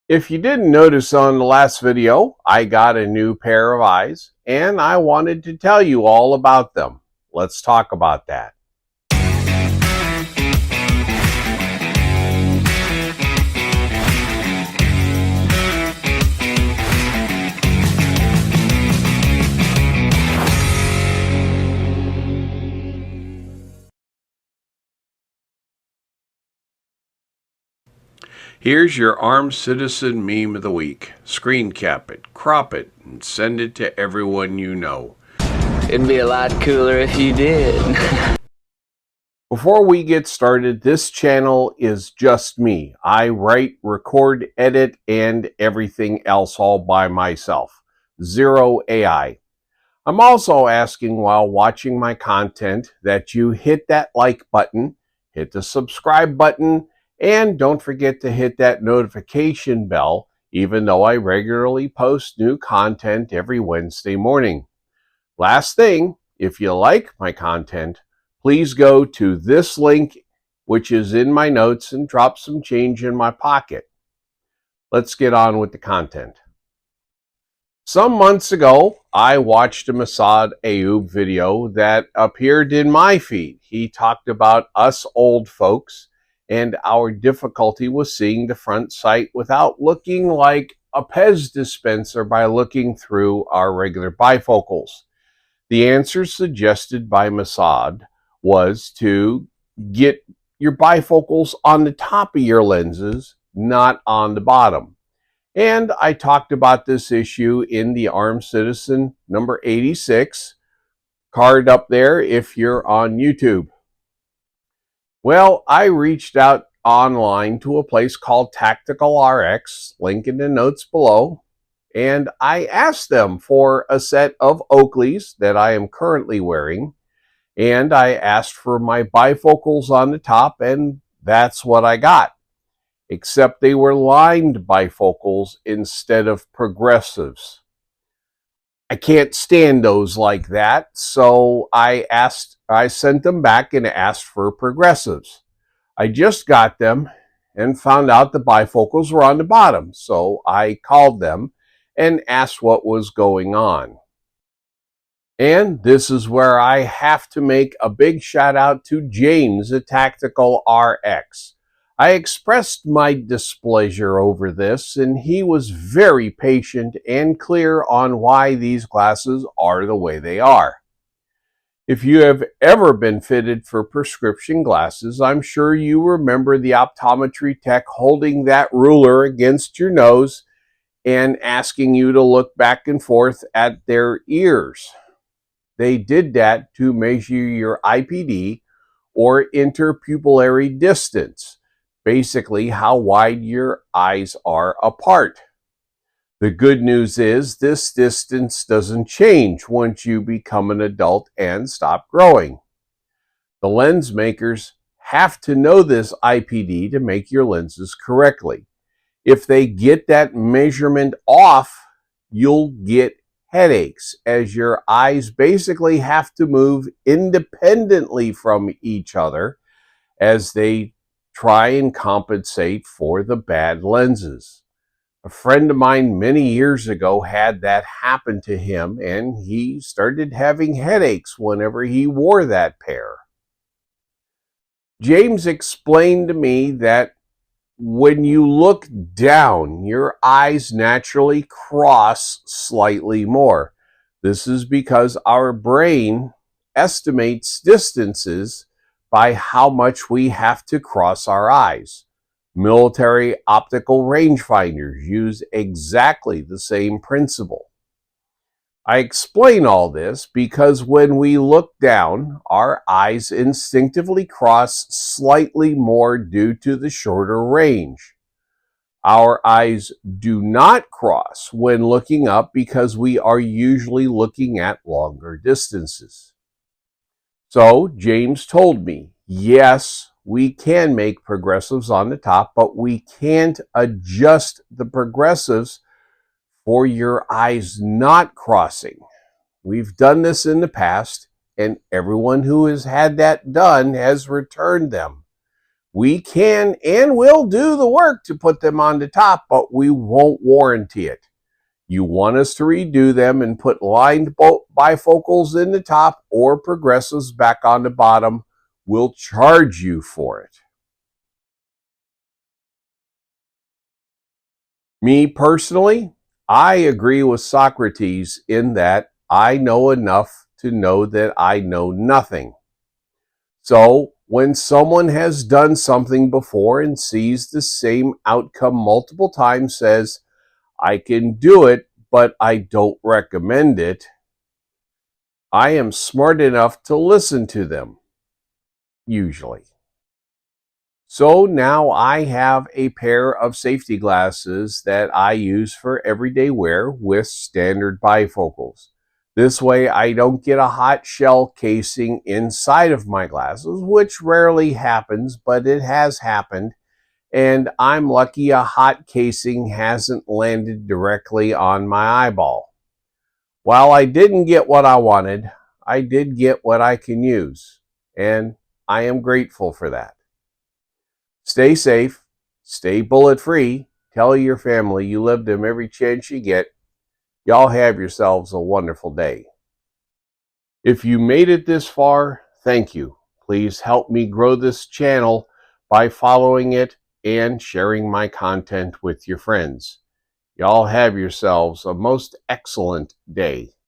If you didn't notice on the last video, I got a new pair of eyes and I wanted to tell you all about them. Let's talk about that. Here's your armed citizen meme of the week. Screen cap it, crop it, and send it to everyone you know. It'd be a lot cooler if you did. Before we get started, this channel is just me. I write, record, edit, and everything else all by myself. Zero AI. I'm also asking while watching my content that you hit that like button, hit the subscribe button, and don't forget to hit that notification bell, even though I regularly post new content every Wednesday morning. Last thing, if you like my content, please go to this link, which is in my notes, and drop some change in my pocket. Let's get on with the content. Some months ago, I watched a Masad Ayub video that appeared in my feed. He talked about us old folks and our difficulty with seeing the front sight without looking like a Pez dispenser by looking through our regular bifocals. The answer suggested by Masad was to get your bifocals on the top of your lenses, not on the bottom. And I talked about this issue in the Armed Citizen number 86, card up there if you're on YouTube. Well, I reached out online to a place called Tactical RX, link in the notes below, and I asked them for a set of Oakleys that I am currently wearing, and I asked for my bifocals on the top, and that's what I got. Except they were lined bifocals instead of progressives. I can't stand those like that, so I sent them back and asked for progressives. I just got them and found out the bifocals were on the bottom, so I called them and asked what was going on. And this is where I have to make a big shout out to James at Tactical RX. I expressed my displeasure over this, and he was very patient and clear on why these glasses are the way they are. If you have ever been fitted for prescription glasses, I'm sure you remember the optometry tech holding that ruler against your nose and asking you to look back and forth at their ears. They did that to measure your IPD, or interpupillary distance, basically how wide your eyes are apart. The good news is this distance doesn't change once you become an adult and stop growing. The lens makers have to know this IPD to make your lenses correctly. If they get that measurement off, you'll get headaches, as your eyes basically have to move independently from each other as they try and compensate for the bad lenses. A friend of mine many years ago had that happen to him, and he started having headaches whenever he wore that pair. James explained to me that when you look down, your eyes naturally cross slightly more. This is because our brain estimates distances by how much we have to cross our eyes. Military optical rangefinders use exactly the same principle. I explain all this because when we look down, our eyes instinctively cross slightly more due to the shorter range. Our eyes do not cross when looking up because we are usually looking at longer distances. So James told me, yes, we can make progressives on the top, but we can't adjust the progressives for your eyes not crossing. We've done this in the past, and everyone who has had that done has returned them. We can and will do the work to put them on the top, but we won't warranty it. You want us to redo them and put lined bifocals in the top or progressives back on the bottom, we'll charge you for it. Me personally, I agree with Socrates in that I know enough to know that I know nothing. So, when someone has done something before and sees the same outcome multiple times, says, I can do it, but I don't recommend it, I am smart enough to listen to them, usually. So now I have a pair of safety glasses that I use for everyday wear with standard bifocals. This way I don't get a hot shell casing inside of my glasses, which rarely happens, but it has happened. And I'm lucky a hot casing hasn't landed directly on my eyeball. While I didn't get what I wanted, I did get what I can use, and I am grateful for that. Stay safe, stay bullet free, tell your family you love them every chance you get. Y'all have yourselves a wonderful day. If you made it this far, thank you. Please help me grow this channel by following it and sharing my content with your friends. Y'all have yourselves a most excellent day.